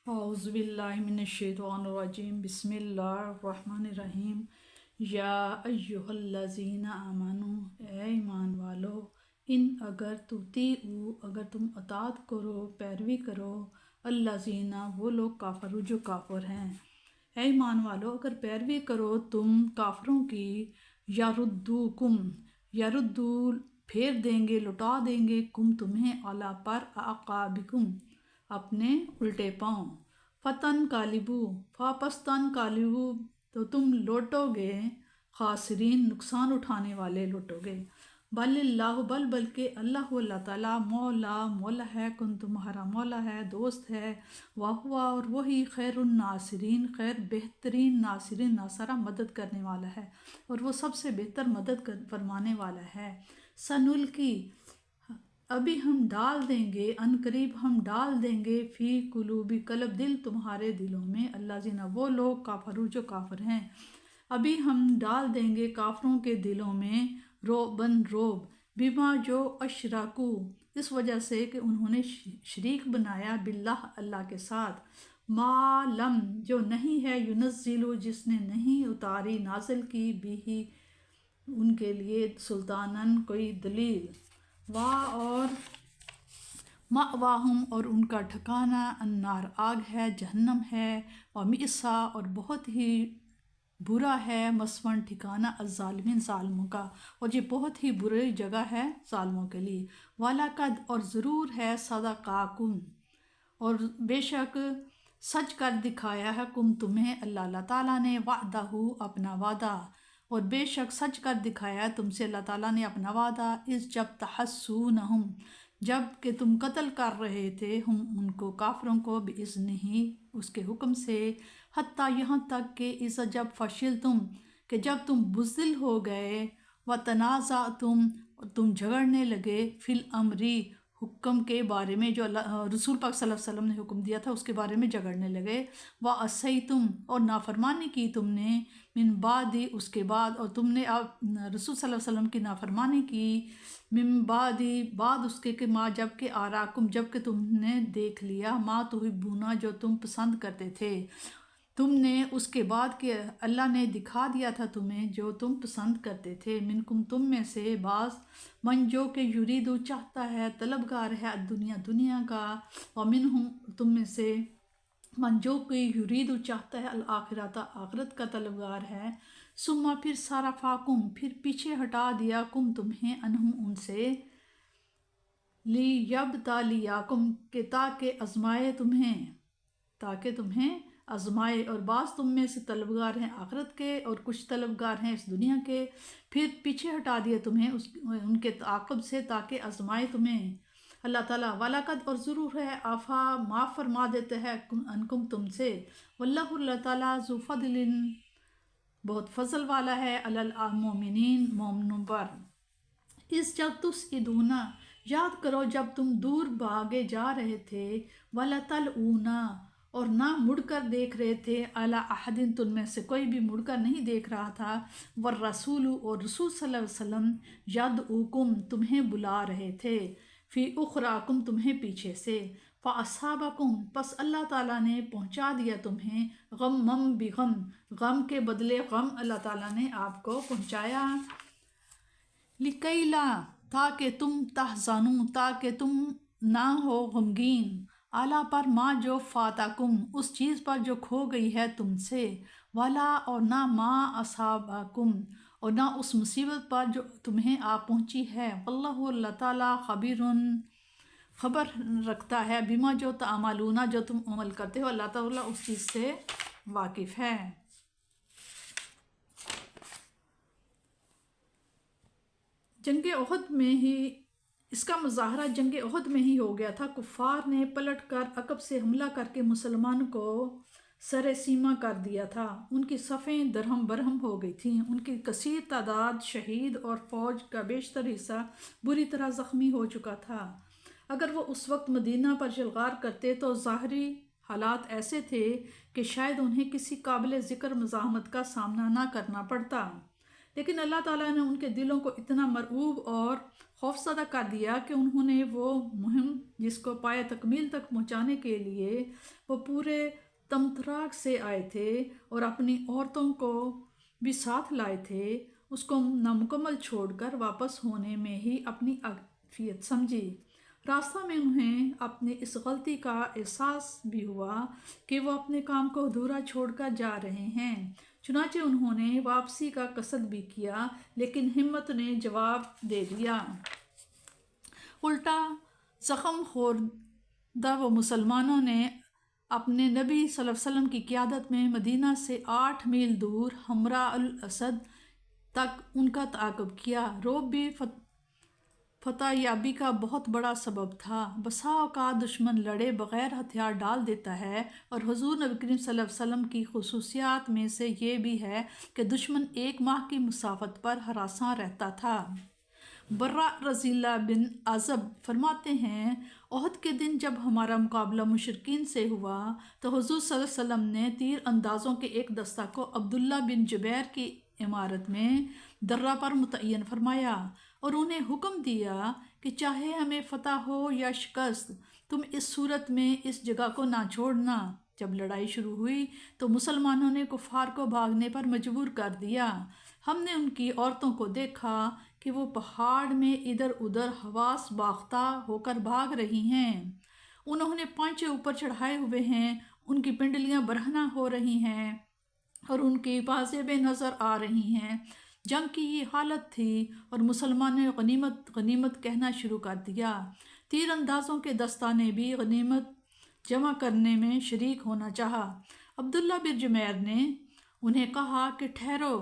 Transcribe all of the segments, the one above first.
اعوذ باللہ من الشیطان الرجیم بسم اللہ الرحمن الرحیم یا ایہا الذین آمنوا اے ایمان والو اگر تم اطاعت کرو پیروی کرو الذین وہ لوگ کافرو جو کافر ہیں، اے ایمان والو اگر پیروی کرو تم کافروں کی یردو پھیر دیں گے لٹا دیں گے تمہیں اعلیٰ پر اعقابکم اپنے الٹے پاؤں فاپستان کالبو تو تم لوٹو گے خاسرین نقصان اٹھانے والے لوٹو گے بلکہ اللہ تعالیٰ مولا ہے تمہارا مولا ہے دوست ہے ہوا اور وہی خیر الناصرین خیر بہترین ناصرین ناصرہ مدد کرنے والا ہے اور وہ سب سے بہتر مدد فرمانے والا ہے سنلکی ابھی ہم ڈال دیں گے قریب ہم ڈال دیں گے فی قلوبی قلب دل تمہارے دلوں میں الذین وہ لوگ کافرو جو کافر ہیں، ابھی ہم ڈال دیں گے کافروں کے دلوں میں روب بما جو اشرکو اس وجہ سے کہ انہوں نے شریک بنایا باللہ اللہ کے ساتھ ما لم جو نہیں ہے ینزلو جس نے نہیں اتاری نازل کی بھی ان کے لیے سلطانن کوئی دلیل اور مأواہم اور ان کا ٹھکانہ النار آگ ہے جہنم ہے ومئسا اور بہت ہی برا ہے مسون ٹھکانہ الظالمین ظالموں کا اور یہ بہت ہی بری جگہ ہے ظالموں کے لیے وَلَقَدْ اور ضرور ہے صدقاکم اور بے شک سچ کر دکھایا ہے تمہیں اللہ تعالیٰ نے وعدہ اپنا وعدہ اور بے شک سچ کر دکھایا تم سے اللہ تعالیٰ نے اپنا وعدہ جب تحسونہم جب کہ تم قتل کر رہے تھے ہم ان کو کافروں کو بِإِذْنِهِ اس کے حکم سے حتیٰ یہاں تک کہ جب فشلتم کہ جب تم بزدل ہو گئے تم جھگڑنے لگے فی الامری حکم کے بارے میں جو رسول پاک صلی اللہ علیہ وسلم نے حکم دیا تھا اس کے بارے میں جھگڑنے لگے وَعَصَيْتُمْ اور نافرمانی کی تم نے من بعد اس کے بعد اور تم نے رسول صلی اللہ علیہ وسلم کی نافرمانی کی من بعد اس کے کہ ما جب کہ آراکم جب کہ تم نے دیکھ لیا ما تحبونا جو تم پسند کرتے تھے تم نے اس کے بعد کہ اللہ نے دکھا دیا تھا تمہیں جو تم پسند کرتے تھے منکم تم میں سے بعض من جو کہ یریدو چاہتا ہے طلبگار ہے دنیا کا ومنہم تم میں سے من جو کہ یریدو چاہتا ہے الآخرۃ آخرت کا طلبگار ہے ثم پھر صرفاکم پھر پیچھے ہٹا دیا تمہیں انہم ان سے لیبتلیاکم کہ تاکہ تمہیں آزمائے اور بعض تم میں سے طلبگار ہیں آخرت کے اور کچھ طلبگار ہیں اس دنیا کے پھر پیچھے ہٹا دیا تمہیں ان کے تعاقب سے تاکہ آزمائے تمہیں اللہ تعالیٰ وَلَقَدْ اور ضرور ہے آفا معاف فرما دیتے ہیں انکم تم سے واللہ اللہ تعالیٰ ذو فضل بہت فضل والا ہے علی المؤمنین مومنوں پر جب تسعدونا یاد کرو جب تم دور بھاگے جا رہے تھے وَلَتَلْعُونَ اور نہ مڑ کر دیکھ رہے تھے علی احد تم میں سے کوئی بھی مڑ کر نہیں دیکھ رہا تھا والرسول اور رسول صلی اللہ علیہ وسلم یدعوکم تمہیں بلا رہے تھے فی اخراکم تمہیں پیچھے سے فاصابکم پس اللہ تعالیٰ نے پہنچا دیا تمہیں غمم بغم غم کے بدلے غم اللہ تعالیٰ نے آپ کو پہنچایا لکیلا تاکہ تم تحزنوا تاکہ تم نہ ہو غمگین اعلیٰ پر ما جو فاتکم اس چیز پر جو کھو گئی ہے تم سے ولا اور نہ ما اصابکم اور نہ اس مصیبت پر جو تمہیں آ پہنچی ہے واللہ اللہ تعالیٰ خبر رکھتا ہے بما جو تعملون جو تم عمل کرتے ہو اللہ تعالیٰ اس چیز سے واقف ہے جنگ احد میں ہی اس کا مظاہرہ جنگ احد میں ہی ہو گیا تھا کفار نے پلٹ کر عقب سے حملہ کر کے مسلمان کو سر سیما کر دیا تھا ان کی صفیں درہم برہم ہو گئی تھیں ان کی کثیر تعداد شہید اور فوج کا بیشتر حصہ بری طرح زخمی ہو چکا تھا اگر وہ اس وقت مدینہ پر یلغار کرتے تو ظاہری حالات ایسے تھے کہ شاید انہیں کسی قابل ذکر مزاحمت کا سامنا نہ کرنا پڑتا لیکن اللہ تعالیٰ نے ان کے دلوں کو اتنا مرعوب اور خوفزدہ کر دیا کہ انہوں نے وہ مہم جس کو پایہ تکمیل تک پہنچانے کے لیے وہ پورے تمطراق سے آئے تھے اور اپنی عورتوں کو بھی ساتھ لائے تھے، اس کو نامکمل چھوڑ کر واپس ہونے میں ہی اپنی عافیت سمجھی۔ راستہ میں انہیں اپنی اس غلطی کا احساس بھی ہوا کہ وہ اپنے کام کو ادھورا چھوڑ کر جا رہے ہیں، چنانچہ انہوں نے واپسی کا قصد بھی کیا، لیکن ہمت نے جواب دے دیا۔ الٹا زخم خوردہ وہ مسلمانوں نے اپنے نبی صلی اللہ علیہ وسلم کی قیادت میں مدینہ سے 8 میل دور حمراء الاسد تک ان کا تعاقب کیا۔ رعب بھی فتح یابی کا بہت بڑا سبب تھا۔ بسا اوقات دشمن لڑے بغیر ہتھیار ڈال دیتا ہے، اور حضور نبی کریم صلی اللہ علیہ وسلم کی خصوصیات میں سے یہ بھی ہے کہ دشمن 1 ماہ کی مسافت پر ہراساں رہتا تھا۔ برا رضی اللہ بن عازب فرماتے ہیں، احد کے دن جب ہمارا مقابلہ مشرکین سے ہوا تو حضور صلی اللہ علیہ وسلم نے تیر اندازوں کے ایک دستہ کو عبداللہ بن جبیر کی عمارت میں درہ پر متعین فرمایا اور انہیں حکم دیا کہ چاہے ہمیں فتح ہو یا شکست، تم اس صورت میں اس جگہ کو نہ چھوڑنا۔ جب لڑائی شروع ہوئی تو مسلمانوں نے کفار کو بھاگنے پر مجبور کر دیا۔ ہم نے ان کی عورتوں کو دیکھا کہ وہ پہاڑ میں ادھر ادھر حواس باختہ ہو کر بھاگ رہی ہیں، انہوں نے پانچے اوپر چڑھائے ہوئے ہیں، ان کی پنڈلیاں برہنہ ہو رہی ہیں اور ان کی پازیبیں نظر آ رہی ہیں۔ جنگ کی یہ حالت تھی اور مسلمانوں نے غنیمت غنیمت کہنا شروع کر دیا۔ تیر اندازوں کے دستہ نے بھی غنیمت جمع کرنے میں شریک ہونا چاہا۔ عبداللہ بن جمیر نے انہیں کہا کہ ٹھہرو،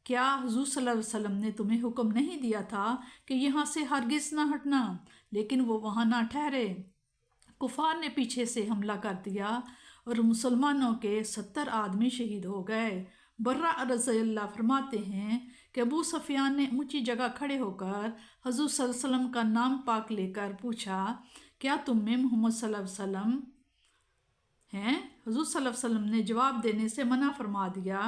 کیا حضور صلی اللہ علیہ وسلم نے تمہیں حکم نہیں دیا تھا کہ یہاں سے ہرگز نہ ہٹنا؟ لیکن وہ وہاں نہ ٹھہرے۔ کفار نے پیچھے سے حملہ کر دیا اور مسلمانوں کے 70 آدمی شہید ہو گئے۔ برہ رضی اللہ فرماتے ہیں کہ ابو سفیان نے اونچی جگہ کھڑے ہو کر حضور صلی اللہ علیہ وسلم کا نام پاک لے کر پوچھا، کیا تم میں محمد صلی اللہ علیہ وسلم ہیں؟ حضور صلی اللہ علیہ وسلم نے جواب دینے سے منع فرما دیا۔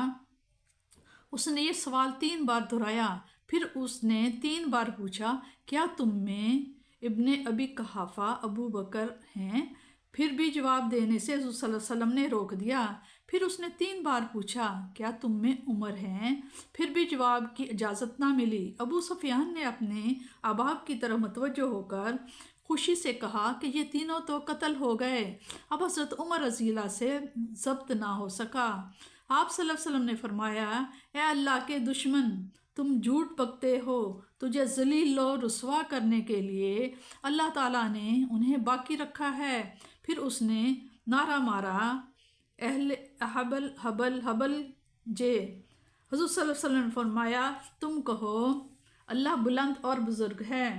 اس نے یہ سوال 3 بار دہرایا، پھر اس نے 3 بار پوچھا، کیا تم میں ابن ابی قحافہ ابو بکر ہیں؟ پھر بھی جواب دینے سے حضور صلی اللہ علیہ وسلم نے روک دیا۔ پھر اس نے 3 بار پوچھا، کیا تم میں عمر ہیں؟ پھر بھی جواب کی اجازت نہ ملی۔ ابو سفیان نے اپنے احباب کی طرف متوجہ ہو کر خوشی سے کہا کہ یہ تینوں تو قتل ہو گئے۔ اب حضرت عمر رضی اللہ سے ضبط نہ ہو سکا۔ آپ صلی اللہ علیہ وسلم نے فرمایا، اے اللہ کے دشمن، تم جھوٹ بکتے ہو، تجھے ذلیل و رسوا کرنے کے لیے اللہ تعالیٰ نے انہیں باقی رکھا ہے۔ پھر اس نے نعرہ مارا، اہل حبل حبل حبل جے۔ حضور صلی اللہ علیہ وسلم نے فرمایا، تم کہو اللہ بلند اور بزرگ ہے۔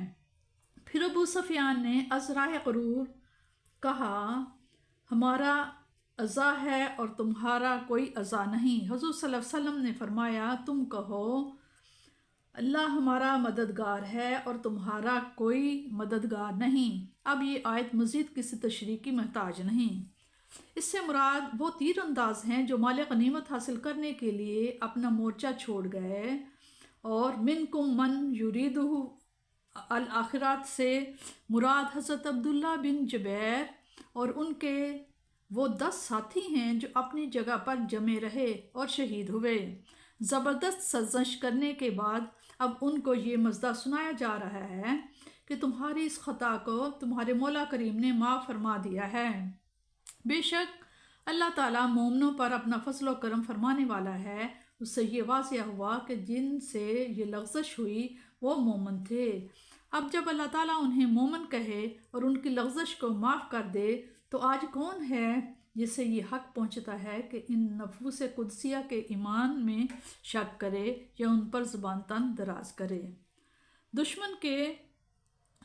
پھر ابو سفیان نے ازراہ غرور کہا، ہمارا عزا ہے اور تمہارا کوئی عزا نہیں۔ حضور صلی اللہ علیہ وسلم نے فرمایا، تم کہو اللہ ہمارا مددگار ہے اور تمہارا کوئی مددگار نہیں۔ اب یہ آیت مزید کسی تشریح کی محتاج نہیں۔ اس سے مراد وہ تیر انداز ہیں جو مال غنیمت حاصل کرنے کے لیے اپنا مورچہ چھوڑ گئے، اور منکم من یریدہ الآخرات سے مراد حضرت عبداللہ بن جبیر اور ان کے وہ 10 ساتھی ہیں جو اپنی جگہ پر جمے رہے اور شہید ہوئے۔ زبردست سرزنش کرنے کے بعد اب ان کو یہ مزدہ سنایا جا رہا ہے کہ تمہاری اس خطا کو تمہارے مولا کریم نے معاف فرما دیا ہے۔ بے شک اللہ تعالیٰ مومنوں پر اپنا فضل و کرم فرمانے والا ہے۔ اس سے یہ واضح ہوا کہ جن سے یہ لغزش ہوئی وہ مومن تھے۔ اب جب اللہ تعالیٰ انہیں مومن کہے اور ان کی لغزش کو معاف کر دے تو آج کون ہے جسے یہ حق پہنچتا ہے کہ ان نفوس قدسیہ کے ایمان میں شک کرے یا ان پر زبان تن دراز کرے۔ دشمن کے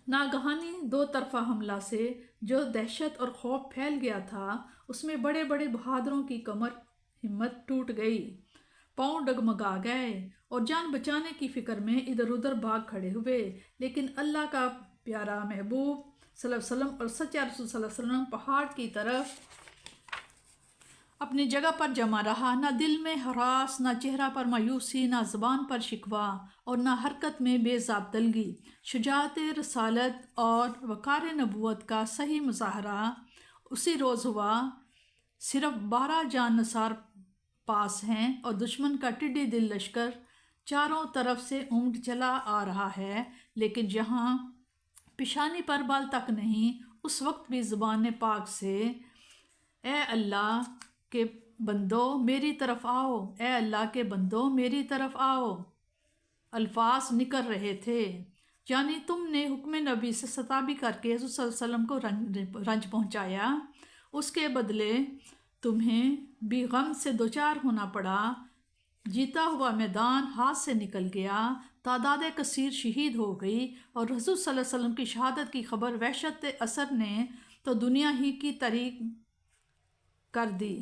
ناگہانی 2 طرفہ حملہ سے جو دہشت اور خوف پھیل گیا تھا، اس میں بڑے بڑے بہادروں کی کمر ہمت ٹوٹ گئی، پاؤں ڈگمگا گئے اور جان بچانے کی فکر میں ادھر ادھر بھاگ کھڑے ہوئے۔ لیکن اللہ کا پیارا محبوب صلی اللہ علیہ وسلم اور سچا رسول صلی اللہ علیہ وسلم پہاڑ کی طرف اپنی جگہ پر جمع رہا، نہ دل میں ہراس، نہ چہرہ پر مایوسی، نہ زبان پر شکوہ اور نہ حرکت میں بے ضابطگی۔ شجاعت رسالت اور وقار نبوت کا صحیح مظاہرہ اسی روز ہوا۔ صرف 12 جان نثار پاس ہیں اور دشمن کا ٹڈی دل لشکر چاروں طرف سے امڈ چلا آ رہا ہے، لیکن جہاں پیشانی پر بال تک نہیں، اس وقت بھی زبان پاک سے اے اللہ کے بندو میری طرف آؤ، اے اللہ کے بندو میری طرف آؤ الفاظ نکل رہے تھے۔ یعنی تم نے حکم نبی سے ستابی کر کے حضور صلی اللہ علیہ وسلم کو رنج پہنچایا، اس کے بدلے تمہیں بھی غم سے دوچار ہونا پڑا۔ جیتا ہوا میدان ہاتھ سے نکل گیا، تعداد کثیر شہید ہو گئی، اور حضور صلی اللہ علیہ وسلم کی شہادت کی خبر وحشت اثر نے تو دنیا ہی کی تاریخ کر دی۔